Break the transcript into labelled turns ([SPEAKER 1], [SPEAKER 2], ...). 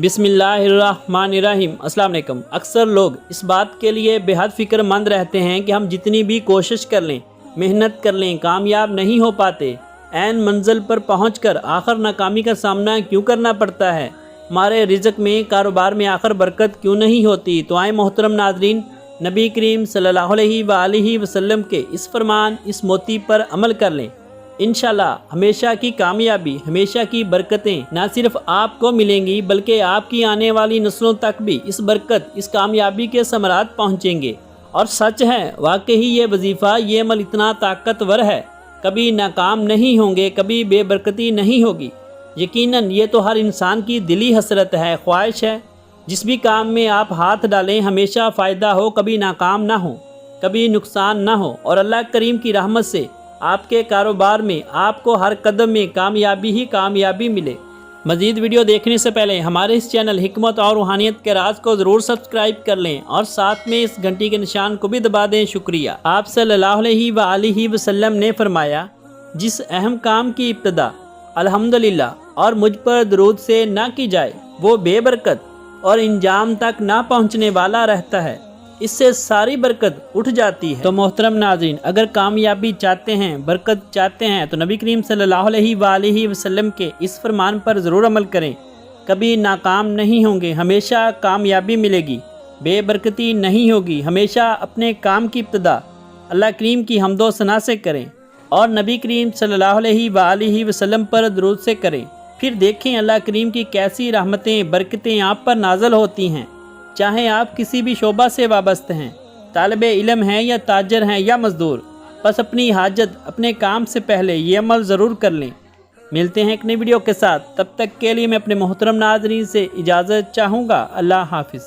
[SPEAKER 1] बिस्मिल्लाहिर्रहमानिर्रहीम। अस्सलाम वालेकुम। अक्सर लोग इस बात के लिए बेहद फ़िक्रमंद रहते हैं कि हम जितनी भी कोशिश कर लें, मेहनत कर लें, कामयाब नहीं हो पाते। ऐन मंजिल पर पहुंचकर आखिर नाकामी का सामना क्यों करना पड़ता है? हमारे रिज़्क़ में, कारोबार में आखिर बरकत क्यों नहीं होती? तो आए मोहतरम नाज़रीन, नबी करीम सल्लल्लाहु अलैहि वसल्लम के इस फरमान, इस मोती पर अमल कर लें। इंशाल्लाह हमेशा की कामयाबी, हमेशा की बरकतें ना सिर्फ आपको मिलेंगी बल्कि आपकी आने वाली नस्लों तक भी इस बरकत, इस कामयाबी के समरात पहुँचेंगे। और सच है, वाकई ये वजीफ़ा, ये अमल इतना ताकतवर है, कभी नाकाम नहीं होंगे, कभी बेबरकती नहीं होगी। यकीनन ये तो हर इंसान की दिली हसरत है, ख्वाहिश है। जिस भी काम में आप हाथ डालें हमेशा फ़ायदा हो, कभी नाकाम ना हो, कभी नुकसान ना हो। और अल्लाह करीम की रहमत से आपके कारोबार में आपको हर कदम में कामयाबी ही कामयाबी मिले। मज़ीद वीडियो देखने से पहले हमारे इस चैनल हिकमत और रूहानियत के राज को ज़रूर सब्सक्राइब कर लें और साथ में इस घंटी के निशान को भी दबा दें। शुक्रिया। आप सल्लल्लाहु अलैहि वसल्लम ने फरमाया, जिस अहम काम की इब्तिदा अल्हम्दुलिल्लाह और मुझ पर दरूद से ना की जाए वो बेबरकत और इंजाम तक ना पहुँचने वाला रहता है, इससे सारी बरकत उठ जाती है। तो मोहतरम नाज़रीन, अगर कामयाबी चाहते हैं, बरकत चाहते हैं, तो नबी करीम सल्लल्लाहु अलैहि वसल्लम के इस फरमान पर ज़रूर अमल करें। कभी नाकाम नहीं होंगे, हमेशा कामयाबी मिलेगी, बेबरकती नहीं होगी। हमेशा अपने काम की इब्तिदा अल्लाह करीम की हम्दो सना से करें और नबी करीम सल्लल्लाहु अलैहि वसल्लम पर दरूद से करें। फिर देखें अल्लाह करीम की कैसी रहमतें, बरकतें आप पर नाज़िल होती हैं। चाहे आप किसी भी शोबा से वाबस्ते हैं, तालिबे इल्म हैं या ताजर हैं या मज़दूर, बस अपनी हाजत, अपने काम से पहले ये अमल ज़रूर कर लें। मिलते हैं एक नई वीडियो के साथ, तब तक के लिए मैं अपने मोहतरम नाज़रीन से इजाज़त चाहूँगा। अल्लाह हाफिज़।